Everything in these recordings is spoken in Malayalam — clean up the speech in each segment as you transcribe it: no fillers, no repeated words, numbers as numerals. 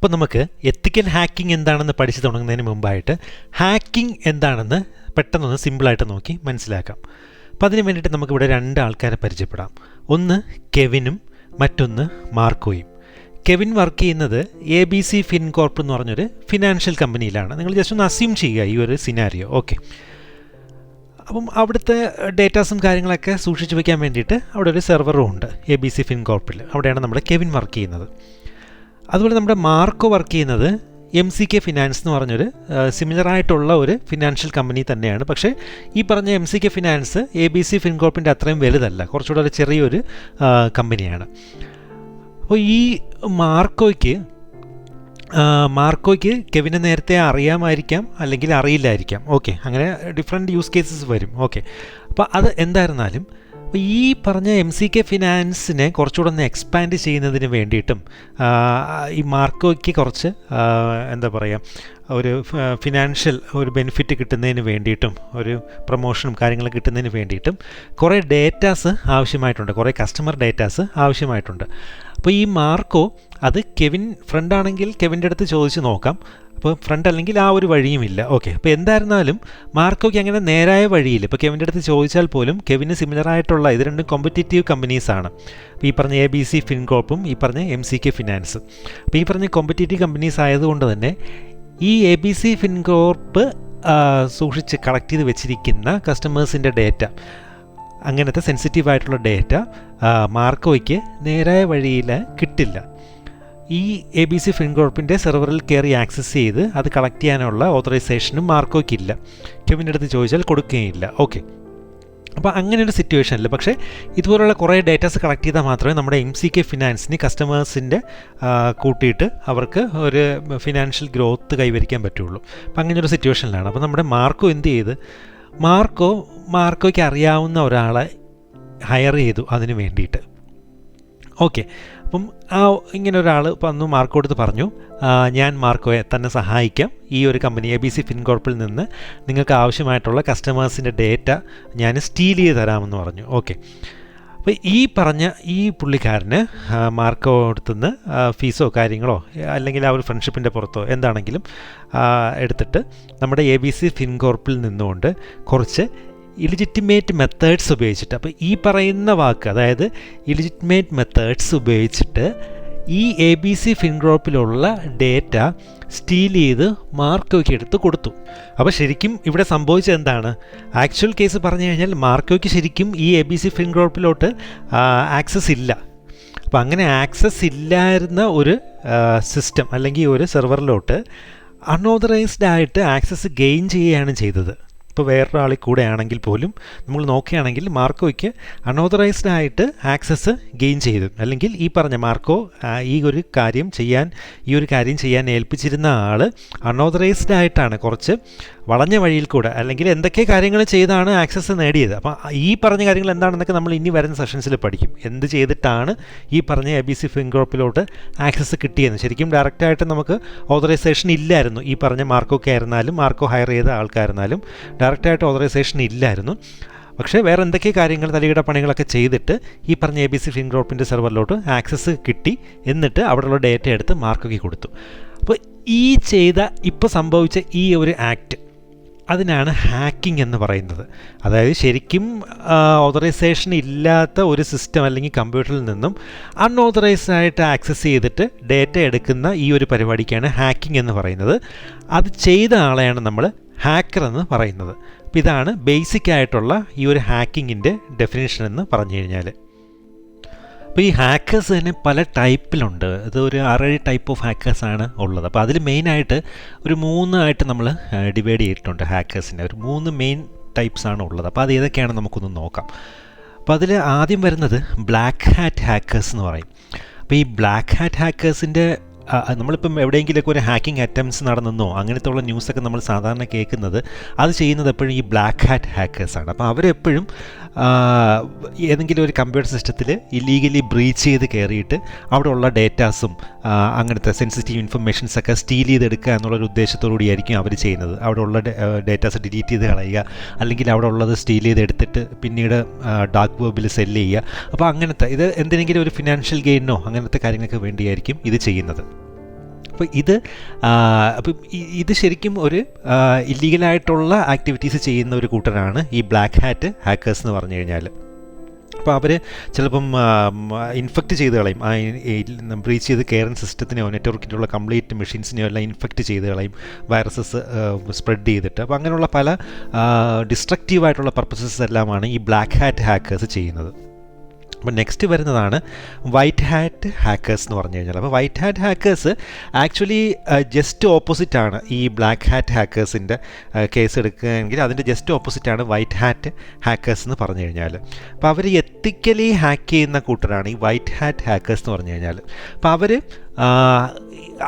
അപ്പോൾ നമുക്ക് എത്തിക്കൽ ഹാക്കിംഗ് എന്താണെന്ന് പഠിച്ചു തുടങ്ങുന്നതിന് മുമ്പായിട്ട് ഹാക്കിംഗ് എന്താണെന്ന് പെട്ടെന്നൊന്ന് സിമ്പിളായിട്ട് നോക്കി മനസ്സിലാക്കാം. അപ്പോൾ അതിന് വേണ്ടിയിട്ട് നമുക്കിവിടെ രണ്ട് ആൾക്കാരെ പരിചയപ്പെടാം. ഒന്ന് കെവിനും മറ്റൊന്ന് മാർക്കോയും. കെവിൻ വർക്ക് ചെയ്യുന്നത് ABC ഫിൻകോർപ്പ് എന്ന് പറഞ്ഞൊരു ഫിനാൻഷ്യൽ കമ്പനിയിലാണ്. നിങ്ങൾ ജസ്റ്റ് ഒന്ന് അസ്യൂം ചെയ്യുക ഈ ഒരു സിനാരിയോ. ഓക്കെ, അപ്പം അവിടുത്തെ ഡേറ്റാസും കാര്യങ്ങളൊക്കെ സൂക്ഷിച്ച് വയ്ക്കാൻ വേണ്ടിയിട്ട് അവിടെ ഒരു സെർവറും ഉണ്ട് ABC ഫിൻകോർപ്പിൽ. അവിടെയാണ് നമ്മുടെ കെവിൻ വർക്ക് ചെയ്യുന്നത്. അതുപോലെ നമ്മുടെ മാർക്കോ വർക്ക് ചെയ്യുന്നത് MCK ഫിനാൻസ് എന്ന് പറഞ്ഞൊരു സിമിലറായിട്ടുള്ള ഒരു ഫിനാൻഷ്യൽ കമ്പനി തന്നെയാണ്. പക്ഷേ ഈ പറഞ്ഞ MCK ഫിനാൻസ് ABC ഫിൻകോർപ്പിൻ്റെ അത്രയും വലുതല്ല, കുറച്ചുകൂടെ ഒരു ചെറിയൊരു കമ്പനിയാണ്. അപ്പോൾ ഈ മാർക്കോയ്ക്ക് കെവിനെ നേരത്തെ അറിയാമായിരിക്കാം, അല്ലെങ്കിൽ അറിയില്ലായിരിക്കാം. ഓക്കെ, അങ്ങനെ ഡിഫറെൻറ്റ് യൂസ് കേസസ് വരും. ഓക്കെ, അപ്പോൾ അത് എന്തായിരുന്നാലും അപ്പോൾ ഈ പറഞ്ഞ MCK ഫിനാൻസിനെ കുറച്ചുകൂടെ ഒന്ന് എക്സ്പാൻഡ് ചെയ്യുന്നതിന് വേണ്ടിയിട്ടും ഈ മാർക്കോയ്ക്ക് കുറച്ച് എന്താ പറയുക, ഒരു ഫിനാൻഷ്യൽ ഒരു ബെനിഫിറ്റ് കിട്ടുന്നതിന് വേണ്ടിയിട്ടും ഒരു പ്രൊമോഷനും കാര്യങ്ങളും കിട്ടുന്നതിന് വേണ്ടിയിട്ടും കുറേ ഡേറ്റാസ് ആവശ്യമായിട്ടുണ്ട്, കുറേ കസ്റ്റമർ ഡേറ്റാസ് ആവശ്യമായിട്ടുണ്ട്. അപ്പോൾ ഈ മാർക്കോ അത് കെവിൻ ഫ്രണ്ടാണെങ്കിൽ കെവിൻ്റെ അടുത്ത് ചോദിച്ച് നോക്കാം. അപ്പോൾ ഫ്രണ്ട് അല്ലെങ്കിൽ ആ ഒരു വഴിയുമില്ല. ഓക്കെ, അപ്പോൾ എന്തായിരുന്നാലും മാർക്കോയ്ക്ക് അങ്ങനെ നേരായ വഴിയിൽ ഇപ്പോൾ കെവിൻ്റെ അടുത്ത് ചോദിച്ചാൽ പോലും കെവിന് സിമിലറായിട്ടുള്ള ഇത് രണ്ടും കോമ്പറ്റീറ്റീവ് കമ്പനീസാണ്. അപ്പോൾ ഈ പറഞ്ഞ ABC ഫിൻകോർപ്പും ഈ പറഞ്ഞ MCK ഫിനാൻസ്. അപ്പോൾ ഈ പറഞ്ഞ കോമ്പറ്റീറ്റീവ് കമ്പനീസ് ആയതുകൊണ്ട് തന്നെ ഈ ABC ഫിൻകോർപ്പ് സൂക്ഷിച്ച് കളക്ട് ചെയ്ത് വെച്ചിരിക്കുന്ന കസ്റ്റമേഴ്സിൻ്റെ ഡേറ്റ, അങ്ങനത്തെ സെൻസിറ്റീവായിട്ടുള്ള ഡേറ്റ മാർക്കോയ്ക്ക് നേരായ വഴിയിൽ കിട്ടില്ല. ഈ ABC ഫിൻകോർപ്പിൻ്റെ സെർവറിൽ കയറി ആക്സസ് ചെയ്ത് അത് കളക്ട് ചെയ്യാനുള്ള ഓതറൈസേഷനും മാർക്കോയ്ക്കില്ല. കെവിൻ്റെ അടുത്ത് ചോദിച്ചാൽ കൊടുക്കുകയില്ല. ഓക്കെ, അപ്പോൾ അങ്ങനെ ഒരു സിറ്റുവേഷനിൽ പക്ഷേ ഇതുപോലുള്ള കുറേ ഡേറ്റാസ് കളക്ട് ചെയ്താൽ മാത്രമേ നമ്മുടെ MCK ഫിനാൻസിന് കസ്റ്റമേഴ്സിൻ്റെ കൂട്ടിയിട്ട് അവർക്ക് ഒരു ഫിനാൻഷ്യൽ ഗ്രോത്ത് കൈവരിക്കാൻ പറ്റുള്ളൂ. അപ്പോൾ അങ്ങനെ ഒരു സിറ്റുവേഷനിലാണ്. അപ്പോൾ നമ്മുടെ മാർക്കോ എന്ത് ചെയ്ത്, മാർക്കോയ്ക്ക് അറിയാവുന്ന ഒരാളെ ഹയർ ചെയ്തു അതിന് വേണ്ടിയിട്ട്. ഓക്കെ, അപ്പം ഇങ്ങനെ ഒരാൾ വന്നു മാർക്കോ അടുത്ത് പറഞ്ഞു, ഞാൻ മാർക്കോയെ തന്നെ സഹായിക്കാം, ഈ ഒരു കമ്പനി ABC ഫിൻകോർപ്പിൽ നിന്ന് നിങ്ങൾക്ക് ആവശ്യമായിട്ടുള്ള കസ്റ്റമേഴ്സിൻ്റെ ഡേറ്റ ഞാൻ സ്റ്റീൽ ചെയ്ത് തരാമെന്ന് പറഞ്ഞു. ഓക്കെ, അപ്പോൾ ഈ പറഞ്ഞ ഈ പുള്ളിക്കാരന് മാർക്കോ അടുത്തുനിന്ന് ഫീസോ കാര്യങ്ങളോ അല്ലെങ്കിൽ ആ ഒരു ഫ്രണ്ട്ഷിപ്പിൻ്റെ പുറത്തോ എന്താണെങ്കിലും എടുത്തിട്ട് നമ്മുടെ ABC ഫിൻകോർപ്പിൽ നിന്നുകൊണ്ട് കുറച്ച് ഇലിജിറ്റിമേറ്റ് മെത്തേഡ്സ് ഉപയോഗിച്ചിട്ട്, അപ്പോൾ ഈ പറയുന്ന വാക്ക് അതായത് ഇലിജിറ്റിമേറ്റ് മെത്തേഡ്സ് ഉപയോഗിച്ചിട്ട് ഈ ABC ഫിൻകോർപ്പിലുള്ള ഡേറ്റ സ്റ്റീൽ ചെയ്ത് മാർക്കോയ്ക്ക് എടുത്ത് കൊടുത്തു. അപ്പോൾ ശരിക്കും ഇവിടെ സംഭവിച്ചത് എന്താണ്, ആക്ച്വൽ കേസ് പറഞ്ഞു കഴിഞ്ഞാൽ മാർക്കോയ്ക്ക് ശരിക്കും ഈ ABC ഫിൻകോർപ്പിലോട്ട് ആക്സസ് ഇല്ല. അപ്പോൾ അങ്ങനെ ആക്സസ് ഇല്ലായിരുന്ന ഒരു സിസ്റ്റം അല്ലെങ്കിൽ ഒരു സെർവറിലോട്ട് അൺഓതറൈസ്ഡ് ആയിട്ട് ആക്സസ് ഗെയിൻ ചെയ്യുകയാണ് ചെയ്തത്. ഇപ്പോൾ വേറൊരാളിൽ കൂടെ ആണെങ്കിൽ പോലും നമ്മൾ നോക്കുകയാണെങ്കിൽ മാർക്കോയ്ക്ക് അൺഓതറൈസ്ഡ് ആയിട്ട് ആക്സസ് ഗെയിൻ ചെയ്തു, അല്ലെങ്കിൽ ഈ പറഞ്ഞ മാർക്കോ ഈ ഒരു കാര്യം ചെയ്യാൻ ഏൽപ്പിച്ചിരുന്ന ആൾ അൺഓതറൈസ്ഡ് ആയിട്ടാണ് കുറച്ച് വളഞ്ഞ വഴിയിൽ കൂടെ അല്ലെങ്കിൽ എന്തൊക്കെ കാര്യങ്ങൾ ചെയ്താണ് ആക്സസ് നേടിയത്. അപ്പം ഈ പറഞ്ഞ കാര്യങ്ങൾ എന്താണെന്നൊക്കെ നമ്മൾ ഇനി വരുന്ന സെഷൻസിൽ പഠിക്കും. എന്ത് ചെയ്തിട്ടാണ് ഈ പറഞ്ഞ ABC ഫിൻകോർപ്പിലോട്ട് ആക്സസ് കിട്ടിയെന്ന്. ശരിക്കും ഡയറക്റ്റായിട്ട് നമുക്ക് ഓതറൈസേഷൻ ഇല്ലായിരുന്നു. ഈ പറഞ്ഞ മാർക്കോക്കെ ആയിരുന്നാലും മാർക്കോ ഹയർ ചെയ്ത ആൾക്കായിരുന്നാലും ഡയറക്റ്റായിട്ട് ഓതറൈസേഷൻ ഇല്ലായിരുന്നു. പക്ഷേ വേറെ എന്തൊക്കെ കാര്യങ്ങൾ തലികിട പണികളൊക്കെ ചെയ്തിട്ട് ഈ പറഞ്ഞ ABC ഫിൻകോർപ്പിൻ്റെ സെർവറിലോട്ട് ആക്സസ് കിട്ടി, എന്നിട്ട് അവിടെയുള്ള ഡേറ്റ എടുത്ത് മാർക്കോയ്ക്ക് കൊടുത്തു. അപ്പോൾ ഇപ്പോൾ സംഭവിച്ച ഈ ഒരു ആക്ട്, അതിനാണ് ഹാക്കിംഗ് എന്ന് പറയുന്നത്. അതായത് ശരിക്കും ഓതറൈസേഷൻ ഇല്ലാത്ത ഒരു സിസ്റ്റം അല്ലെങ്കിൽ കമ്പ്യൂട്ടറിൽ നിന്നും അൺഓതറൈസ്ഡ് ആയിട്ട് ആക്സസ് ചെയ്തിട്ട് ഡേറ്റ എടുക്കുന്ന ഈ ഒരു പരിപാടിക്കാണ് ഹാക്കിംഗ് എന്ന് പറയുന്നത്. അത് ചെയ്ത ആളെയാണ് നമ്മൾ ഹാക്കർ എന്ന് പറയുന്നത്. അപ്പോൾ ഇതാണ് ബേസിക് ആയിട്ടുള്ള ഈ ഒരു ഹാക്കിങ്ങിൻ്റെ ഡെഫിനേഷൻ എന്ന് പറഞ്ഞു കഴിഞ്ഞാൽ. അപ്പോൾ ഈ ഹാക്കേഴ്സ് തന്നെ പല ടൈപ്പിലുണ്ട്. ഇത് ഒരു 6-7 ടൈപ്പ് ഓഫ് ഹാക്കേഴ്സാണ് ഉള്ളത്. അപ്പോൾ അതിൽ മെയിനായിട്ട് ഒരു 3 ആയിട്ട് നമ്മൾ ഡിവൈഡ് ചെയ്തിട്ടുണ്ട് ഹാക്കേഴ്സിൻ്റെ. ഒരു 3 മെയിൻ ടൈപ്സാണ് ഉള്ളത്. അപ്പോൾ അത് ഏതൊക്കെയാണ് നമുക്കൊന്ന് നോക്കാം. അപ്പോൾ അതിൽ ആദ്യം വരുന്നത് ബ്ലാക്ക് ഹാറ്റ് ഹാക്കേഴ്സ് എന്ന് പറയും. അപ്പോൾ ഈ ബ്ലാക്ക് ഹാറ്റ് ഹാക്കേഴ്സിൻ്റെ നമ്മളിപ്പം എവിടെയെങ്കിലുമൊക്കെ ഒരു ഹാക്കിംഗ് അറ്റംപ്റ്റ്സ് നടന്നെന്നോ അങ്ങനത്തെ ഉള്ള ന്യൂസൊക്കെ നമ്മൾ സാധാരണ കേൾക്കുന്നത്, അത് ചെയ്യുന്നത് എപ്പോഴും ഈ ബ്ലാക്ക് ഹാറ്റ് ഹാക്കേഴ്സാണ്. അപ്പോൾ അവരെപ്പോഴും ഏതെങ്കിലും ഒരു കമ്പ്യൂട്ടർ സിസ്റ്റത്തിൽ ഇല്ലീഗലി ബ്രീച്ച് ചെയ്ത് കയറിയിട്ട് അവിടെയുള്ള ഡേറ്റാസും അങ്ങനത്തെ സെൻസിറ്റീവ് ഇൻഫർമേഷൻസൊക്കെ സ്റ്റീൽ ചെയ്തെടുക്കുക എന്നുള്ളൊരു ഉദ്ദേശത്തോടുകൂടിയായിരിക്കും അവർ ചെയ്യുന്നത്. അവിടെയുള്ള ഡേറ്റാസ് ഡിലീറ്റ് ചെയ്ത് കളയുക, അല്ലെങ്കിൽ അവിടെ ഉള്ളത് സ്റ്റീൽ ചെയ്തെടുത്തിട്ട് പിന്നീട് ഡാർക്ക് വെബിൽ സെല്ല് ചെയ്യുക. അപ്പോൾ അങ്ങനത്തെ ഇത് എന്തെങ്കിലും ഒരു ഫിനാൻഷ്യൽ ഗെയിനോ അങ്ങനത്തെ കാര്യങ്ങൾക്ക് വേണ്ടിയായിരിക്കും ഇത് ചെയ്യുന്നത്. അപ്പോൾ അപ്പം ഇത് ശരിക്കും ഒരു ഇല്ലീഗലായിട്ടുള്ള ആക്ടിവിറ്റീസ് ചെയ്യുന്ന ഒരു കൂട്ടരാണ് ഈ ബ്ലാക്ക് ഹാറ്റ് ഹാക്കേഴ്സ് എന്ന് പറഞ്ഞു കഴിഞ്ഞാൽ. അപ്പോൾ അവർ ചിലപ്പം ഇൻഫെക്റ്റ് ചെയ്ത് കളയും, ബ്രീച്ച് ചെയ്ത് കയറുന്ന സിസ്റ്റത്തിനെയോ നെറ്റ്വർക്കിലുള്ള കംപ്ലീറ്റ് മെഷീൻസിനെയോ എല്ലാം ഇൻഫെക്റ്റ് ചെയ്ത് കളയും, വൈറസസ് സ്പ്രെഡ് ചെയ്തിട്ട്. അപ്പോൾ അങ്ങനെയുള്ള പല ഡിസ്ട്രക്റ്റീവായിട്ടുള്ള പർപ്പസസ് എല്ലാമാണ് ഈ ബ്ലാക്ക് ഹാറ്റ് ഹാക്കേഴ്സ് ചെയ്യുന്നത്. അപ്പോൾ നെക്സ്റ്റ് വരുന്നതാണ് വൈറ്റ് ഹാറ്റ് ഹാക്കേഴ്സ് എന്ന് പറഞ്ഞു കഴിഞ്ഞാൽ. അപ്പോൾ white hat hackers actually just ഓപ്പോസിറ്റാണ് ഈ ബ്ലാക്ക് ഹാറ്റ് ഹാക്കേഴ്സിൻ്റെ കേസ് എടുക്കുകയാണെങ്കിൽ അതിൻ്റെ ജസ്റ്റ് ഓപ്പോസിറ്റാണ് വൈറ്റ് ഹാറ്റ് ഹാക്കേഴ്സ് എന്ന് പറഞ്ഞു കഴിഞ്ഞാൽ. അപ്പോൾ അവർ എത്തിക്കലി ഹാക്ക് ചെയ്യുന്ന കൂട്ടരാണ് ഈ വൈറ്റ് ഹാറ്റ് ഹാക്കേഴ്സ് എന്ന് പറഞ്ഞു കഴിഞ്ഞാൽ. അപ്പോൾ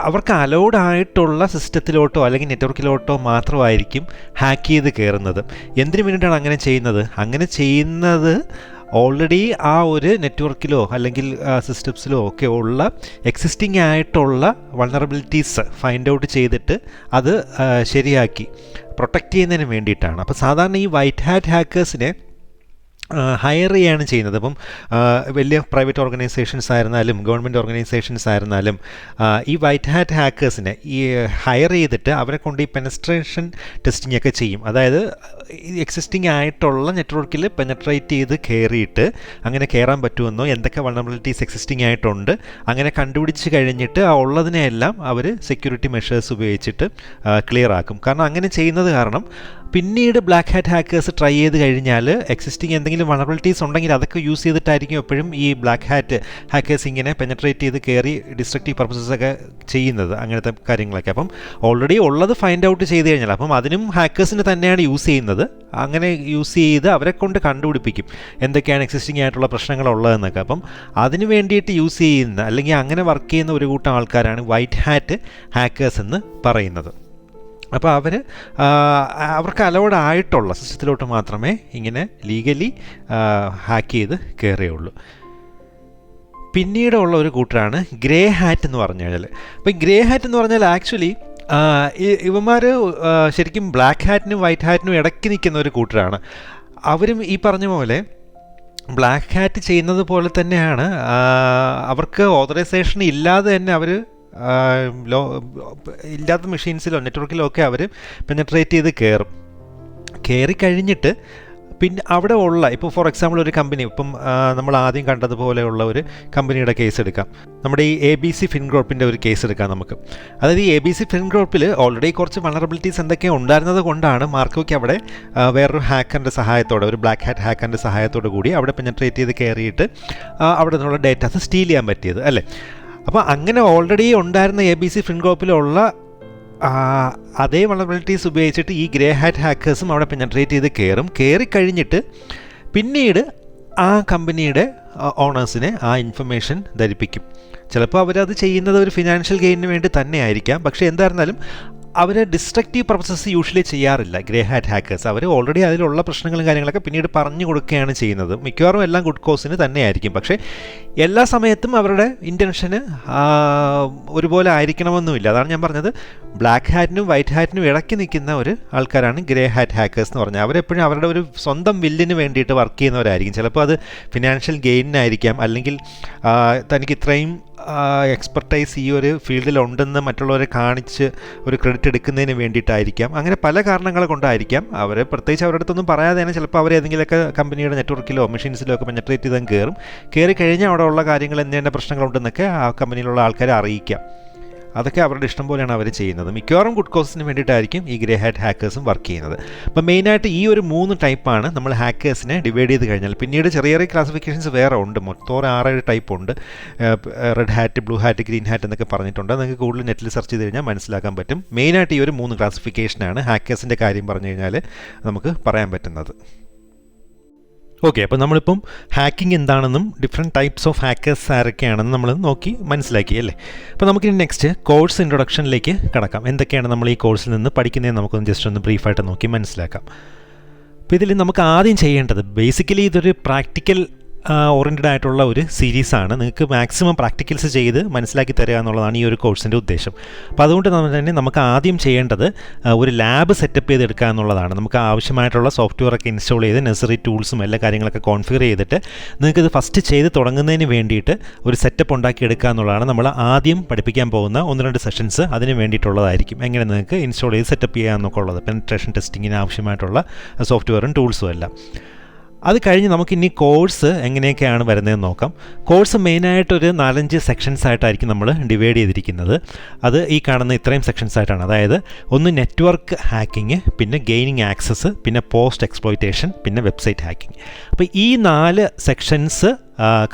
അവർക്ക് അലൗഡ് ആയിട്ടുള്ള സിസ്റ്റത്തിലോട്ടോ അല്ലെങ്കിൽ നെറ്റ്വർക്കിലോട്ടോ മാത്രമായിരിക്കും ഹാക്ക് ചെയ്ത് കയറുന്നത്. എന്തിനു വേണ്ടിയിട്ടാണ് അങ്ങനെ ചെയ്യുന്നത്? അങ്ങനെ ചെയ്യുന്നത് ഓൾറെഡി ആ ഒരു നെറ്റ്വർക്കിലോ അല്ലെങ്കിൽ സിസ്റ്റംസിലോ ഒക്കെ ഉള്ള എക്സിസ്റ്റിംഗ് ആയിട്ടുള്ള വൾണറബിലിറ്റീസ് ഫൈൻഡ് ഔട്ട് ചെയ്തിട്ട് അത് ശരിയാക്കി പ്രൊട്ടക്റ്റ് ചെയ്യുന്നതിന് വേണ്ടിയിട്ടാണ്. അപ്പോൾ സാധാരണ ഈ വൈറ്റ് ഹാറ്റ് ഹാക്കേഴ്സിനെ ഹയർ ചെയ്യുകയാണ് ചെയ്യുന്നത്. അപ്പം വലിയ പ്രൈവറ്റ് ഓർഗനൈസേഷൻസ് ആയിരുന്നാലും ഗവൺമെൻറ് ഓർഗനൈസേഷൻസ് ആയിരുന്നാലും ഈ വൈറ്റ് ഹാറ്റ് ഹാക്കേഴ്സിനെ ഈ ഹയർ ചെയ്തിട്ട് അവരെ കൊണ്ട് ഈ പെനസ്ട്രേഷൻ ടെസ്റ്റിംഗ് ഒക്കെ ചെയ്യും. അതായത് എക്സിസ്റ്റിംഗ് ആയിട്ടുള്ള നെറ്റ്വർക്കിൽ പെനട്രേറ്റ് ചെയ്ത് കയറിയിട്ട് അങ്ങനെ കയറാൻ പറ്റുമെന്നോ എന്തൊക്കെ വൾണറബിലിറ്റീസ് എക്സിസ്റ്റിംഗ് ആയിട്ടുണ്ട് അങ്ങനെ കണ്ടുപിടിച്ച് കഴിഞ്ഞിട്ട് ആ ഉള്ളതിനെയെല്ലാം അവർ സെക്യൂരിറ്റി മെഷേഴ്സ് ഉപയോഗിച്ചിട്ട് ക്ലിയർ ആക്കും. കാരണം അങ്ങനെ ചെയ്യുന്നത് കാരണം പിന്നീട് ബ്ലാക്ക് ഹാറ്റ് ഹാക്കേഴ്സ് ട്രൈ ചെയ്ത് കഴിഞ്ഞാൽ എക്സിസ്റ്റിംഗ് എന്തെങ്കിലും വൾണറബിലിറ്റീസ് ഉണ്ടെങ്കിൽ അതൊക്കെ യൂസ് ചെയ്തിട്ടായിരിക്കും എപ്പോഴും ഈ ബ്ലാക്ക് ഹാറ്റ് ഹാക്കേഴ്സ് ഇങ്ങനെ പെനട്രേറ്റ് ചെയ്ത് കയറി ഡിസ്ട്രക്റ്റീവ് പർപ്പസസ് ഒക്കെ ചെയ്യുന്നത്, അങ്ങനത്തെ കാര്യങ്ങളൊക്കെ. അപ്പം ഓൾറെഡി ഉള്ളത് ഫൈൻഡ് ഔട്ട് ചെയ്ത് കഴിഞ്ഞാൽ അപ്പം അതിനും ഹാക്കേഴ്സിന് തന്നെയാണ് യൂസ് ചെയ്യുന്നത്. അങ്ങനെ യൂസ് ചെയ്ത് അവരെ കൊണ്ട് കണ്ടുപിടിപ്പിക്കും എന്തൊക്കെയാണ് എക്സിസ്റ്റിംഗ് ആയിട്ടുള്ള പ്രശ്നങ്ങളുള്ളതെന്നൊക്കെ. അപ്പം അതിന് വേണ്ടിയിട്ട് യൂസ് ചെയ്യുന്ന അല്ലെങ്കിൽ അങ്ങനെ വർക്ക് ചെയ്യുന്ന ഒരു കൂട്ടം ആൾക്കാരാണ് വൈറ്റ് ഹാറ്റ് ഹാക്കേഴ്സ് എന്ന് പറയുന്നത്. അപ്പോൾ അവർക്ക് അലൗഡ് ആയിട്ടുള്ള സിസ്റ്റത്തിലോട്ട് മാത്രമേ ഇങ്ങനെ ലീഗലി ഹാക്ക് ചെയ്ത് കയറുകയുള്ളൂ. പിന്നീടുള്ള ഒരു കൂട്ടരാണ് ഗ്രേ ഹാറ്റ് എന്ന് പറഞ്ഞു കഴിഞ്ഞാൽ. അപ്പോൾ ഗ്രേ ഹാറ്റ് എന്ന് പറഞ്ഞാൽ ആക്ച്വലി ഇവന്മാർ ശരിക്കും ബ്ലാക്ക് ഹാറ്റിനും വൈറ്റ് ഹാറ്റിനും ഇടയ്ക്ക് നിൽക്കുന്ന ഒരു കൂട്ടരാണ്. അവരും ഈ പറഞ്ഞ പോലെ ബ്ലാക്ക് ഹാറ്റ് ചെയ്യുന്നത് പോലെ തന്നെയാണ്, അവർക്ക് ഓതറൈസേഷൻ ഇല്ലാതെ തന്നെ അവർ ഇല്ലാത്ത മെഷീൻസിലോ നെറ്റ്വർക്കിലോ ഒക്കെ അവർ പെനട്രേറ്റ് ചെയ്ത് കയറി കഴിഞ്ഞിട്ട് പിന്നെ അവിടെ ഉള്ള ഇപ്പോൾ ഫോർ എക്സാമ്പിൾ ഒരു കമ്പനി, ഇപ്പം നമ്മൾ ആദ്യം കണ്ടതുപോലെയുള്ള ഒരു കമ്പനിയുടെ കേസ് എടുക്കാം. നമ്മുടെ ഈ ABC ഫിൻഗ്രോപ്പിൻ്റെ ഒരു കേസ് എടുക്കാം നമുക്ക്. അതായത് ഈ ABC ഫിൻഗ്രോപ്പിൽ ഓൾറെഡി കുറച്ച് വൾണറബിലിറ്റീസ് എന്തൊക്കെയോ ഉണ്ടായിരുന്നത് കൊണ്ടാണ് മാർക്കോയ്ക്ക് അവിടെ വേറൊരു ഹാക്കറിൻ്റെ സഹായത്തോടെ, ഒരു ബ്ലാക്ക് ഹാറ്റ് ഹാക്കറിൻ്റെ സഹായത്തോടു കൂടി അവിടെ പെനട്രേറ്റ് ചെയ്ത് കയറിയിട്ട് അവിടെ നിന്നുള്ള ഡേറ്റാസ് സ്റ്റീൽ ചെയ്യാൻ പറ്റിയത് അല്ലേ. അപ്പോൾ അങ്ങനെ ഓൾറെഡി ഉണ്ടായിരുന്ന ABC ഫിൻഗ്രോപ്പിലുള്ള അതേ വൾണറബിലിറ്റീസ് ഉപയോഗിച്ചിട്ട് ഈ ഗ്രേ ഹാറ്റ് ഹാക്കേഴ്സും അവിടെ പെനട്രേറ്റ് ചെയ്ത് കയറിക്കഴിഞ്ഞിട്ട് പിന്നീട് ആ കമ്പനിയുടെ ഓണേഴ്സിനെ ആ ഇൻഫർമേഷൻ ധരിപ്പിക്കും. ചിലപ്പോൾ അവരത് ചെയ്യുന്നത് ഒരു ഫിനാൻഷ്യൽ ഗെയിനിന് വേണ്ടി തന്നെ ആയിരിക്കാം. പക്ഷേ എന്തായിരുന്നാലും അവർ ഡിസ്ട്രക്റ്റീവ് പർപ്പസസ് യൂഷ്വലി ചെയ്യാറില്ല ഗ്രേ ഹാറ്റ് ഹാക്കേഴ്സ്. അവർ ഓൾറെഡി അതിലുള്ള പ്രശ്നങ്ങളും കാര്യങ്ങളൊക്കെ പിന്നീട് പറഞ്ഞു കൊടുക്കുകയാണ് ചെയ്യുന്നത്. മിക്കവാറും എല്ലാം ഗുഡ് കോസിന് തന്നെയായിരിക്കും. പക്ഷേ എല്ലാ സമയത്തും അവരുടെ ഇൻറ്റൻഷന് ഒരുപോലെ ആയിരിക്കണമെന്നുമില്ല. അതാണ് ഞാൻ പറഞ്ഞത്, ബ്ലാക്ക് ഹാറ്റിനും വൈറ്റ് ഹാറ്റിനും ഇടയ്ക്ക് നിൽക്കുന്ന ഒരു ആൾക്കാരാണ് ഗ്രേ ഹാറ്റ് ഹാക്കേഴ്സ് എന്ന് പറഞ്ഞാൽ. അവരെപ്പോഴും അവരുടെ ഒരു സ്വന്തം വില്ലിന് വേണ്ടിയിട്ട് വർക്ക് ചെയ്യുന്നവരായിരിക്കും. ചിലപ്പോൾ അത് ഫിനാൻഷ്യൽ ഗെയിനിനായിരിക്കാം, അല്ലെങ്കിൽ തനിക്ക് ഇത്രയും എക്സ്പെർട്ടൈസ് ഈ ഒരു ഫീൽഡിലുണ്ടെന്ന് മറ്റുള്ളവരെ കാണിച്ച് ഒരു ക്രെഡിറ്റ് എടുക്കുന്നതിന് വേണ്ടിയിട്ടായിരിക്കാം. അങ്ങനെ പല കാരണങ്ങൾ കൊണ്ടായിരിക്കാം അവർ പ്രത്യേകിച്ച് അവരുടെ അടുത്തൊന്നും പറയാതെ തന്നെ ചിലപ്പോൾ അവർ ഏതെങ്കിലുമൊക്കെ കമ്പനിയുടെ നെറ്റ്വർക്കിലോ മെഷീൻസിലോ ഒക്കെ പെനട്രേറ്റ് ചെയ്ത് കയറി കഴിഞ്ഞാൽ അവിടെ ഉള്ള കാര്യങ്ങൾ എന്തെങ്കിലും പ്രശ്നങ്ങളുണ്ടെന്നൊക്കെ ആ കമ്പനിയിലുള്ള ആൾക്കാരെ അറിയിക്കാം. അതൊക്കെ അവരുടെ ഇഷ്ടം പോലെയാണ് അവർ ചെയ്യുന്നത്. മിക്കവാറും ഗുഡ് കോസിന് വേണ്ടിയിട്ടായിരിക്കും ഈ ഗ്രേ ഹാറ്റ് ഹാക്കേഴ്സും വർക്ക് ചെയ്യുന്നത്. അപ്പോൾ മെയിനായിട്ട് ഈ ഒരു 3 ടൈപ്പാണ് നമ്മൾ ഹാക്കേഴ്സിനെ ഡിവൈഡ് ചെയ്ത് കഴിഞ്ഞാൽ. പിന്നീട് ചെറിയ ചെറിയ ക്ലാസിഫിക്കേഷൻസ് വേറെ ഉണ്ട്, മൊത്തം 6-7 ടൈപ്പ് ഉണ്ട്. Red hat, blue hat, green hat എന്നൊക്കെ പറഞ്ഞിട്ടുണ്ട്. നിങ്ങൾക്ക് കൂടുതൽ നെറ്റിൽ സെർച്ച് ചെയ്ത് കഴിഞ്ഞാൽ മനസ്സിലാക്കാൻ പറ്റും. മെയിനായിട്ട് ഈ ഒരു 3 ക്ലാസിഫിക്കേഷനാണ് ഹാക്കേഴ്സിൻ്റെ കാര്യം പറഞ്ഞു കഴിഞ്ഞാൽ നമുക്ക് പറയാൻ പറ്റുന്നത്. ഓക്കെ, അപ്പോൾ നമ്മളിപ്പം ഹാക്കിംഗ് എന്താണെന്നും ഡിഫറെൻറ്റ് ടൈപ്സ് ഓഫ് ഹാക്കേഴ്സ് ആരൊക്കെയാണെന്ന് നമ്മൾ നോക്കി മനസ്സിലാക്കി അല്ലേ. അപ്പോൾ നമുക്കിനി നെക്സ്റ്റ് കോഴ്സ് ഇൻട്രൊഡക്ഷനിലേക്ക് കടക്കാം. എന്തൊക്കെയാണ് നമ്മൾ ഈ കോഴ്സിൽ നിന്ന് പഠിക്കുന്നതെന്ന് നമുക്കൊന്ന് ജസ്റ്റ് ഒന്ന് ബ്രീഫായിട്ട് നോക്കി മനസ്സിലാക്കാം. അപ്പോൾ ഇതിൽ നമുക്ക് ആദ്യം ചെയ്യേണ്ടത്, ബേസിക്കലി ഇതൊരു പ്രാക്ടിക്കൽ ഓറിയൻറ്റഡ് ആയിട്ടുള്ള ഒരു സീരീസാണ്. നിങ്ങൾക്ക് മാക്സിമം പ്രാക്ടിക്കൽസ് ചെയ്ത് മനസ്സിലാക്കി തരിക എന്നുള്ളതാണ് ഈ ഒരു കോഴ്സിൻ്റെ ഉദ്ദേശം. അപ്പോൾ അതുകൊണ്ട് തന്നെ നമുക്ക് ആദ്യം ചെയ്യേണ്ടത് ഒരു ലാബ് സെറ്റപ്പ് ചെയ്തെടുക്കുക എന്നുള്ളതാണ്. നമുക്ക് ആവശ്യമായിട്ടുള്ള സോഫ്റ്റ്വെയർ ഒക്കെ ഇൻസ്റ്റാൾ ചെയ്ത് നെസസറി ടൂൾസും എല്ലാ കാര്യങ്ങളൊക്കെ കോൺഫിഗർ ചെയ്തിട്ട് നിങ്ങൾക്കിത് ഫസ്റ്റ് ചെയ്ത് തുടങ്ങുന്നതിന് വേണ്ടിയിട്ട് ഒരു സെറ്റപ്പ് ഉണ്ടാക്കിയെടുക്കുക എന്നുള്ളതാണ് നമ്മൾ ആദ്യം പഠിപ്പിക്കാൻ പോകുന്ന 1-2 സെഷൻസ് അതിന് വേണ്ടിയിട്ടുള്ളതായിരിക്കും. എങ്ങനെ നിങ്ങൾക്ക് ഇൻസ്റ്റാൾ ചെയ്ത് സെറ്റപ്പ് ചെയ്യാമെന്നൊക്കെ ഉള്ളത്, പെനിട്രേഷൻ ടെസ്റ്റിങ്ങിന് ആവശ്യമായിട്ടുള്ള സോഫ്റ്റ്വെയറും ടൂൾസും എല്ലാം. അത് കഴിഞ്ഞ് നമുക്കിനി കോഴ്സ് എങ്ങനെയൊക്കെയാണ് വരുന്നതെന്ന് നോക്കാം. കോഴ്സ് മെയിനായിട്ടൊരു 4-5 സെക്ഷൻസ് ആയിട്ടായിരിക്കും നമ്മൾ ഡിവൈഡ് ചെയ്തിരിക്കുന്നത്. അത് ഈ കാണുന്ന ഇത്രയും സെക്ഷൻസ് ആയിട്ടാണ്. അതായത് ഒന്ന് നെറ്റ്വർക്ക് ഹാക്കിങ്, പിന്നെ ഗെയിനിങ് ആക്സസ്, പിന്നെ പോസ്റ്റ് എക്സ്പ്ലോയിറ്റേഷൻ, പിന്നെ വെബ്സൈറ്റ് ഹാക്കിങ്. അപ്പോൾ ഈ 4 സെക്ഷൻസ്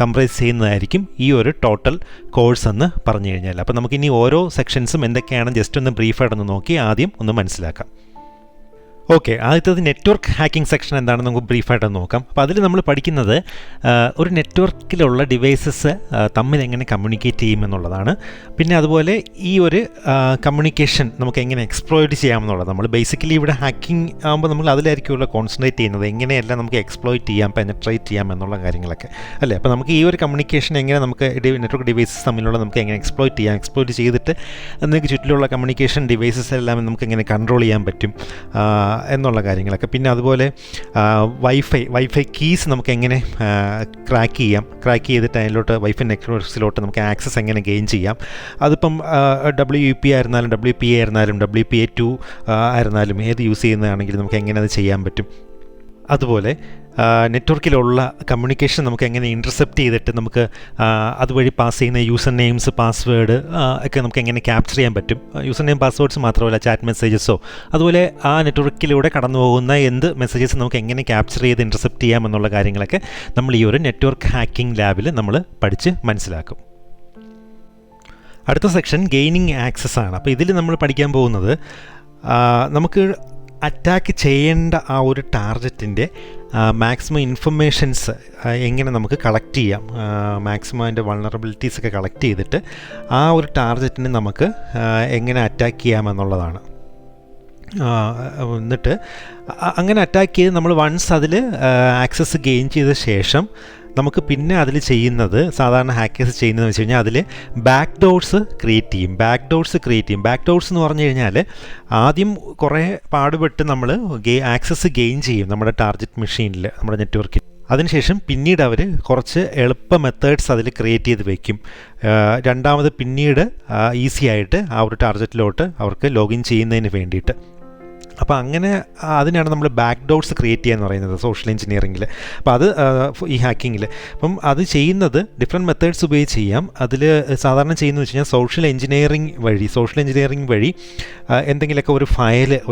കംപ്രൈസ് ചെയ്യുന്നതായിരിക്കും ഈ ഒരു ടോട്ടൽ കോഴ്സ് എന്ന് പറഞ്ഞു കഴിഞ്ഞാൽ. അപ്പോൾ നമുക്കിനി ഓരോ സെക്ഷൻസും എന്തൊക്കെയാണ് ജസ്റ്റ് ഒന്ന് ബ്രീഫായിട്ടൊന്ന് നോക്കി ആദ്യം ഒന്ന് മനസ്സിലാക്കാം. ഓക്കെ, ആദ്യത്തത് നെറ്റ്വർക്ക് ഹാക്കിംഗ് സെക്ഷൻ എന്താണെന്ന് നമുക്ക് ബ്രീഫായിട്ട് നോക്കാം. അപ്പോൾ അതിൽ നമ്മൾ പഠിക്കുന്നത് ഒരു നെറ്റ്വർക്കിലുള്ള ഡിവൈസസ് തമ്മിൽ എങ്ങനെ കമ്മ്യൂണിക്കേറ്റ് ചെയ്യുമെന്നുള്ളതാണ്. പിന്നെ അതുപോലെ ഈ ഒരു കമ്മ്യൂണിക്കേഷൻ നമുക്ക് എങ്ങനെ എക്സ്പ്ലോയിറ്റ് ചെയ്യാമെന്നുള്ളത്. നമ്മൾ ബേസിക്കലി ഇവിടെ ഹാക്കിംഗ് ആകുമ്പോൾ നമ്മൾ അതിലായിരിക്കുമല്ലോ കോൺസെൻട്രേറ്റ് ചെയ്യുന്നത്, എങ്ങനെയെല്ലാം നമുക്ക് എക്സ്പ്ലോയിറ്റ് ചെയ്യാം, പെനട്രേറ്റ് ചെയ്യാം എന്നുള്ള കാര്യങ്ങളൊക്കെ അല്ലേ. അപ്പോൾ നമുക്ക് ഈ ഒരു കമ്മ്യൂണിക്കേഷൻ എങ്ങനെ നമുക്ക് നെറ്റ്വർക്ക് ഡിവൈസസ് തമ്മിലുള്ള നമുക്ക് എങ്ങനെ എക്സ്പ്ലോയിറ്റ് ചെയ്യാം, എക്സ്പ്ലോയിറ്റ് ചെയ്തിട്ട് നിങ്ങൾക്ക് ചുറ്റിലുള്ള കമ്മ്യൂണിക്കേഷൻ ഡിവൈസസ് എല്ലാം നമുക്ക് എങ്ങനെ കൺട്രോൾ ചെയ്യാൻ പറ്റും എന്നുള്ള കാര്യങ്ങളൊക്കെ. പിന്നെ അതുപോലെ വൈഫൈ കീസ് നമുക്ക് എങ്ങനെ ക്രാക്ക് ചെയ്തിട്ട് അതിലോട്ട് വൈഫൈ നെറ്റ്വർക്ക്സിലോട്ട് നമുക്ക് ആക്സസ് എങ്ങനെ ഗെയിൻ ചെയ്യാം. അതിപ്പം WEP ആയിരുന്നാലും WPA ആയിരുന്നാലും WPA2 ആയിരുന്നാലും ഏത് യൂസ് ചെയ്യുന്നതാണെങ്കിലും നമുക്ക് എങ്ങനെ അത് ചെയ്യാൻ പറ്റും. അതുപോലെ നെറ്റ്വർക്കിലുള്ള കമ്മ്യൂണിക്കേഷൻ നമുക്ക് എങ്ങനെ ഇൻ്റർസെപ്റ്റ് ചെയ്തിട്ട് നമുക്ക് അതുവഴി പാസ് ചെയ്യുന്ന യൂസർ നെയിംസ്, പാസ്വേഡ് ഒക്കെ നമുക്ക് എങ്ങനെ ക്യാപ്ചർ ചെയ്യാൻ പറ്റും. യൂസർ നെയിം, പാസ്വേഡ്സ് മാത്രമല്ല ചാറ്റ് മെസ്സേജസോ അതുപോലെ ആ നെറ്റ്വർക്കിലൂടെ കടന്നു പോകുന്ന എന്ത് മെസ്സേജസ് നമുക്ക് എങ്ങനെ ക്യാപ്ചർ ചെയ്ത് ഇൻ്റർസെപ്റ്റ് ചെയ്യാം എന്നുള്ള കാര്യങ്ങളൊക്കെ നമ്മൾ ഈ ഒരു നെറ്റ്വർക്ക് ഹാക്കിംഗ് ലാബിൽ നമ്മൾ പഠിച്ച് മനസ്സിലാക്കും. അടുത്ത സെക്ഷൻ ഗെയിനിങ് ആക്സസ് ആണ്. അപ്പോൾ ഇതിൽ നമ്മൾ പഠിക്കാൻ പോകുന്നത് നമുക്ക് അറ്റാക്ക് ചെയ്യേണ്ട ആ ഒരു ടാർഗറ്റിൻ്റെ മാക്സിമം ഇൻഫർമേഷൻസ് എങ്ങനെ നമുക്ക് കളക്ട് ചെയ്യാം, മാക്സിമം അതിൻ്റെ വൾണറബിലിറ്റീസൊക്കെ കളക്ട് ചെയ്തിട്ട് ആ ഒരു ടാർഗറ്റിനെ നമുക്ക് എങ്ങനെ അറ്റാക്ക് ചെയ്യാമെന്നുള്ളതാണ്. എന്നിട്ട് അങ്ങനെ അറ്റാക്ക് ചെയ്ത് നമ്മൾ വൺസ് അതിൽ ആക്സസ് ഗെയിൻ ചെയ്ത ശേഷം നമുക്ക് പിന്നെ അതിൽ ചെയ്യുന്നത്, സാധാരണ ഹാക്കേഴ്സ് ചെയ്യുന്നതെന്ന് വെച്ച് കഴിഞ്ഞാൽ അതിൽ ബാക്ക് ഡോർസ് ക്രിയേറ്റ് ചെയ്യും. ബാക്ക് ഡോർസ് എന്ന് പറഞ്ഞു കഴിഞ്ഞാൽ ആദ്യം കുറേ പാടുപെട്ട് നമ്മൾ ആക്സസ് ഗെയിൻ ചെയ്യും നമ്മുടെ ടാർഗറ്റ് മെഷീനിൽ, നമ്മുടെ നെറ്റ്വർക്കിൽ. അതിനുശേഷം പിന്നീട് അവർ കുറച്ച് എളുപ്പ മെത്തേഡ്സ് അതിൽ ക്രിയേറ്റ് ചെയ്ത് വയ്ക്കും. രണ്ടാമത് പിന്നീട് ഈസി ആയിട്ട് ആ ഒരു ടാർഗറ്റിലോട്ട് അവർക്ക് ലോഗിൻ ചെയ്യുന്നതിന് വേണ്ടിയിട്ട്. അപ്പോൾ അങ്ങനെ അതിനാണ് നമ്മൾ ബാക്ക് ഡോർസ് ക്രിയേറ്റ് ചെയ്യുക എന്ന് പറയുന്നത് സോഷ്യൽ എഞ്ചിനീയറിങ്ങിൽ. അപ്പോൾ അത് ഈ ഹാക്കിങ്ങിൽ അപ്പം അത് ചെയ്യുന്നത് ഡിഫറെൻറ്റ് മെത്തേഡ്സ് ഉപയോഗിച്ച് ചെയ്യാം. അതിൽ സാധാരണ ചെയ്യുന്നത് വെച്ച് കഴിഞ്ഞാൽ സോഷ്യൽ എഞ്ചിനീയറിംഗ് വഴി എന്തെങ്കിലുമൊക്കെ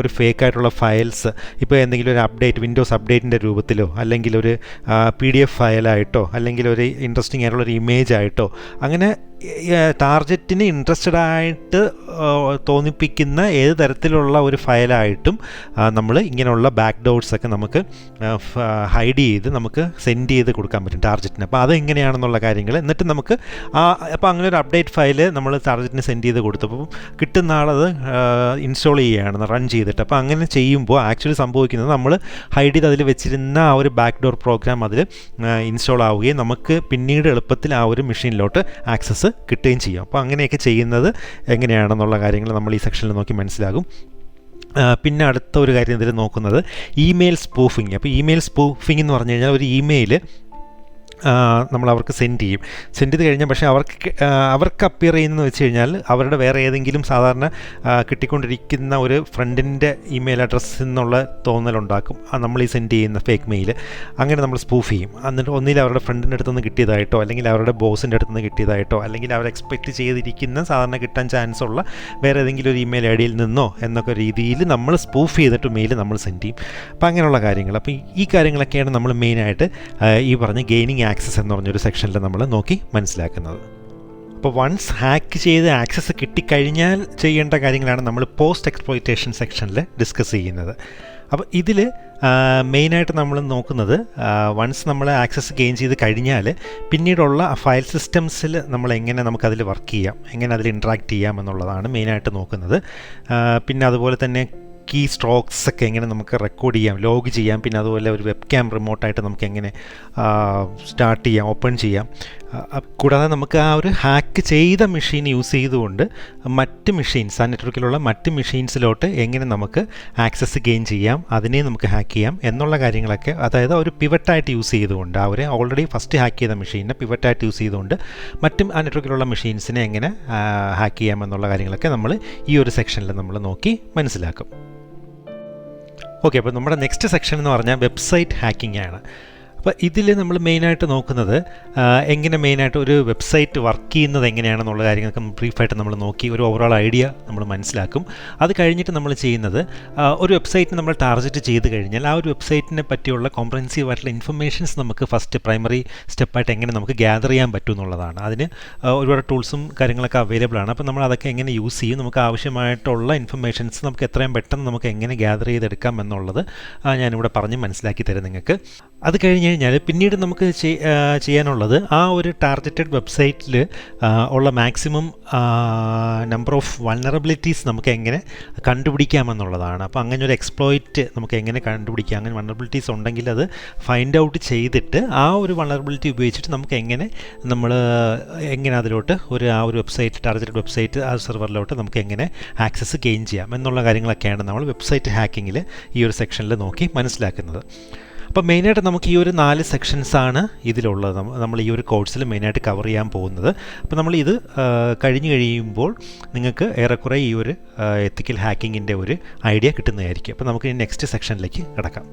ഒരു ഫേക്കായിട്ടുള്ള ഫയൽസ്, ഇപ്പോൾ എന്തെങ്കിലും ഒരു അപ്ഡേറ്റ്, വിൻഡോസ് അപ്ഡേറ്റിൻ്റെ രൂപത്തിലോ അല്ലെങ്കിൽ ഒരു PDF ഫയലായിട്ടോ അല്ലെങ്കിൽ ഒരു ഇൻട്രസ്റ്റിംഗ് ആയിട്ടുള്ളൊരു ഇമേജ് ആയിട്ടോ അങ്ങനെ ടാർഗറ്റിന് ഇൻട്രസ്റ്റഡ് ആയിട്ട് തോന്നിപ്പിക്കുന്ന ഏത് തരത്തിലുള്ള ഒരു ഫയലായിട്ടും നമ്മൾ ഇങ്ങനെയുള്ള ബാക്ക് ഡോർസൊക്കെ നമുക്ക് ഹൈഡ് ചെയ്ത് നമുക്ക് സെൻഡ് ചെയ്ത് കൊടുക്കാൻ പറ്റും ടാർഗറ്റിന്. അപ്പോൾ അതെങ്ങനെയാണെന്നുള്ള കാര്യങ്ങൾ എന്നിട്ട് നമുക്ക് അപ്പോൾ അങ്ങനെ ഒരു അപ്ഡേറ്റ് ഫയൽ നമ്മൾ ടാർഗറ്റിന് സെൻഡ് ചെയ്ത് കൊടുത്തപ്പോൾ കിട്ടുന്ന ആളത് ഇൻസ്റ്റാൾ ചെയ്യുകയാണ് റൺ ചെയ്തിട്ട്. അപ്പോൾ അങ്ങനെ ചെയ്യുമ്പോൾ ആക്ച്വലി സംഭവിക്കുന്നത് നമ്മൾ ഹൈഡ് ചെയ്ത് അതിൽ വെച്ചിരുന്ന ആ ഒരു ബാക്ക് ഡോർ പ്രോഗ്രാം അതിൽ ഇൻസ്റ്റാൾ ആവുകയും നമുക്ക് പിന്നീട് എളുപ്പത്തിൽ ആ ഒരു മെഷീനിലോട്ട് ആക്സസ് കിട്ടുകയും ചെയ്യും. അപ്പോൾ അങ്ങനെയൊക്കെ ചെയ്യുന്നത് എങ്ങനെയാണെന്നുള്ള കാര്യങ്ങൾ നമ്മൾ ഈ സെക്ഷനിൽ നോക്കി മനസ്സിലാകും. പിന്നെ അടുത്ത ഒരു കാര്യം ഇതിൽ നോക്കുന്നത് ഇമെയിൽ സ്പൂഫിങ്. അപ്പോൾ ഇമെയിൽ സ്പൂഫിംഗ് എന്ന് പറഞ്ഞു കഴിഞ്ഞാൽ ഒരു ഇമെയിൽ നമ്മൾ അവർക്ക് സെൻഡ് ചെയ്ത് കഴിഞ്ഞാൽ പക്ഷേ അവർക്ക് അപ്പിയർ ചെയ്യുന്നതെന്ന് വെച്ച് കഴിഞ്ഞാൽ അവരുടെ വേറെ ഏതെങ്കിലും സാധാരണ കിട്ടിക്കൊണ്ടിരിക്കുന്ന ഒരു ഫ്രണ്ടിൻ്റെ ഇമെയിൽ അഡ്രസ്സിൽ നിന്നുള്ള തോന്നലുണ്ടാക്കും നമ്മൾ ഈ സെൻഡ് ചെയ്യുന്ന ഫേക്ക് മെയിൽ. അങ്ങനെ നമ്മൾ സ്പൂഫ് ചെയ്യും. എന്നിട്ട് ഒന്നിൽ അവരുടെ ഫ്രണ്ടിൻ്റെ അടുത്തുനിന്ന് കിട്ടിയതായിട്ടോ അല്ലെങ്കിൽ അവരുടെ ബോസിൻ്റെ അടുത്തുനിന്ന് കിട്ടിയതായിട്ടോ അല്ലെങ്കിൽ അവർ എക്സ്പെക്റ്റ് ചെയ്തിരിക്കുന്ന സാധാരണ കിട്ടാൻ ചാൻസ് ഉള്ള വേറെ ഏതെങ്കിലും ഒരു ഇമെയിൽ ഐ ഡിയിൽ നിന്നോ എന്നൊക്കെ രീതിയിൽ നമ്മൾ സ്പൂഫ് ചെയ്തിട്ട് മെയിൽ നമ്മൾ സെൻഡ് ചെയ്യും. അപ്പോൾ അങ്ങനെയുള്ള കാര്യങ്ങൾ. അപ്പോൾ ഈ കാര്യങ്ങളൊക്കെയാണ് നമ്മൾ മെയിനായിട്ട് ഈ പറഞ്ഞ ഗെയിനിങ് ആക്സസ് എന്ന് പറഞ്ഞൊരു സെക്ഷനിൽ നമ്മൾ നോക്കി മനസ്സിലാക്കുന്നത്. അപ്പോൾ വൺസ് ഹാക്ക് ചെയ്ത് ആക്സസ് കിട്ടിക്കഴിഞ്ഞാൽ ചെയ്യേണ്ട കാര്യങ്ങളാണ് നമ്മൾ പോസ്റ്റ് എക്സ്പ്ലോയിറ്റേഷൻ സെക്ഷനിൽ ഡിസ്കസ് ചെയ്യുന്നത്. അപ്പോൾ ഇതിൽ മെയിനായിട്ട് നമ്മൾ നോക്കുന്നത് വൺസ് നമ്മൾ ആക്സസ് ഗെയിൻ ചെയ്ത് കഴിഞ്ഞാൽ പിന്നീടുള്ള ഫയൽ സിസ്റ്റംസിൽ നമ്മൾ എങ്ങനെ നമുക്കതിൽ വർക്ക് ചെയ്യാം, എങ്ങനെ അതിൽ ഇൻട്രാക്ട് ചെയ്യാം എന്നുള്ളതാണ് മെയിനായിട്ട് നോക്കുന്നത്. പിന്നെ അതുപോലെ തന്നെ കീ സ്ട്രോക്സ് ഒക്കെ എങ്ങനെ നമുക്ക് റെക്കോർഡ് ചെയ്യാം, ലോഗ് ചെയ്യാം, പിന്നെ അതുപോലെ ഒരു വെബ് ക്യാം റിമോട്ടായിട്ട് നമുക്ക് എങ്ങനെ സ്റ്റാർട്ട് ചെയ്യാം, ഓപ്പൺ ചെയ്യാം. കൂടാതെ നമുക്ക് ആ ഒരു ഹാക്ക് ചെയ്ത മെഷീൻ യൂസ് ചെയ്തുകൊണ്ട് മറ്റ് മെഷീൻസ്, ആ നെറ്റ്വർക്കിലുള്ള മറ്റ് മെഷീൻസിലോട്ട് എങ്ങനെ നമുക്ക് ആക്സസ് ഗെയിൻ ചെയ്യാം, അതിനെ നമുക്ക് ഹാക്ക് ചെയ്യാം എന്നുള്ള കാര്യങ്ങളൊക്കെ, അതായത് ഒരു പിവറ്റായിട്ട് യൂസ് ചെയ്തുകൊണ്ട്, അവർ ഓൾറെഡി ഫസ്റ്റ് ഹാക്ക് ചെയ്ത മെഷീനെ പിവറ്റായിട്ട് യൂസ് ചെയ്തുകൊണ്ട് മറ്റും ആ നെറ്റ്വർക്കിലുള്ള മെഷീൻസിനെ എങ്ങനെ ഹാക്ക് ചെയ്യാം എന്നുള്ള കാര്യങ്ങളൊക്കെ നമ്മൾ ഈ ഒരു സെക്ഷനിൽ നമ്മൾ നോക്കി മനസ്സിലാക്കും. ഓക്കെ, അപ്പോൾ നമ്മുടെ നെക്സ്റ്റ് സെക്ഷൻ എന്ന് പറഞ്ഞാൽ വെബ്സൈറ്റ് ഹാക്കിംഗ് ആണ്. അപ്പോൾ ഇതിൽ നമ്മൾ മെയിനായിട്ട് നോക്കുന്നത് എങ്ങനെ മെയിനായിട്ട് ഒരു വെബ്സൈറ്റ് വർക്ക് ചെയ്യുന്നത് എങ്ങനെയാണെന്നുള്ള കാര്യങ്ങളൊക്കെ ബ്രീഫായിട്ട് നമ്മൾ നോക്കി ഒരു ഓവറോൾ ഐഡിയ നമ്മൾ മനസ്സിലാക്കും. അത് കഴിഞ്ഞിട്ട് നമ്മൾ ചെയ്യുന്നത്, ഒരു വെബ്സൈറ്റിന് നമ്മൾ ടാർഗറ്റ് ചെയ്ത് കഴിഞ്ഞാൽ ആ ഒരു വെബ്സൈറ്റിനെ പറ്റിയുള്ള കോംപ്രഹെൻസീവ് ആയിട്ടുള്ള ഇൻഫർമേഷൻസ് നമുക്ക് ഫസ്റ്റ് പ്രൈമറി സ്റ്റെപ്പായിട്ട് എങ്ങനെ നമുക്ക് ഗ്യാദർ ചെയ്യാൻ പറ്റും എന്നുള്ളതാണ്. അതിന് ഒരുപാട് ടൂൾസും കാര്യങ്ങളൊക്കെ അവൈലബിൾ ആണ്. അപ്പോൾ നമ്മൾ അതൊക്കെ എങ്ങനെ യൂസ് ചെയ്യും, നമുക്ക് ആവശ്യമായിട്ടുള്ള ഇൻഫർമേഷൻസ് നമുക്ക് എത്രയും പെട്ടെന്ന് നമുക്ക് എങ്ങനെ ഗ്യാദർ ചെയ്തെടുക്കാം എന്നുള്ളത് ഞാനിവിടെ പറഞ്ഞ് മനസ്സിലാക്കി തരാം നിങ്ങൾക്ക്. അത് കഴിഞ്ഞ് കഴിഞ്ഞാൽ പിന്നീട് നമുക്ക് ചെയ്യാനുള്ളത് ആ ഒരു ടാർഗറ്റഡ് വെബ്സൈറ്റിൽ ഉള്ള മാക്സിമം നമ്പർ ഓഫ് വൾനറബിലിറ്റീസ് നമുക്ക് എങ്ങനെ കണ്ടുപിടിക്കാമെന്നുള്ളതാണ്. അപ്പോൾ അങ്ങനെ ഒരു എക്സ്പ്ലോയിറ്റ് നമുക്ക് എങ്ങനെ കണ്ടുപിടിക്കാം, അങ്ങനെ വൾനറബിലിറ്റീസ് ഉണ്ടെങ്കിൽ അത് ഫൈൻഡ് ഔട്ട് ചെയ്തിട്ട് ആ ഒരു വൾനറബിലിറ്റി ഉപയോഗിച്ചിട്ട് നമുക്ക് എങ്ങനെ അതിലോട്ട് ആ ഒരു വെബ്സൈറ്റ്, ടാർഗറ്റഡ് വെബ്സൈറ്റ് ആ സെർവറിലോട്ട് നമുക്ക് എങ്ങനെ ആക്സസ് ഗെയിൻ ചെയ്യാം എന്നുള്ള കാര്യങ്ങളൊക്കെയാണ് നമ്മൾ വെബ്സൈറ്റ് ഹാക്കിങ്ങിൽ ഈ ഒരു സെക്ഷനിൽ നോക്കി മനസ്സിലാക്കുന്നത്. അപ്പോൾ മെയിനായിട്ട് നമുക്ക് ഈ ഒരു 4 സെക്ഷൻസാണ് ഇതിലുള്ളത്. നമ്മൾ ഈ ഒരു കോഴ്സിൽ മെയിനായിട്ട് കവർ ചെയ്യാൻ പോകുന്നത്. അപ്പോൾ നമ്മൾ ഇത് കഴിഞ്ഞ് കഴിയുമ്പോൾ നിങ്ങൾക്ക് ഏറെക്കുറെ ഈ ഒരു എത്തിക്കൽ ഹാക്കിങ്ങിൻ്റെ ഒരു ഐഡിയ കിട്ടുന്നതായിരിക്കും. അപ്പോൾ നമുക്ക് നെക്സ്റ്റ് സെക്ഷനിലേക്ക് കിടക്കാം.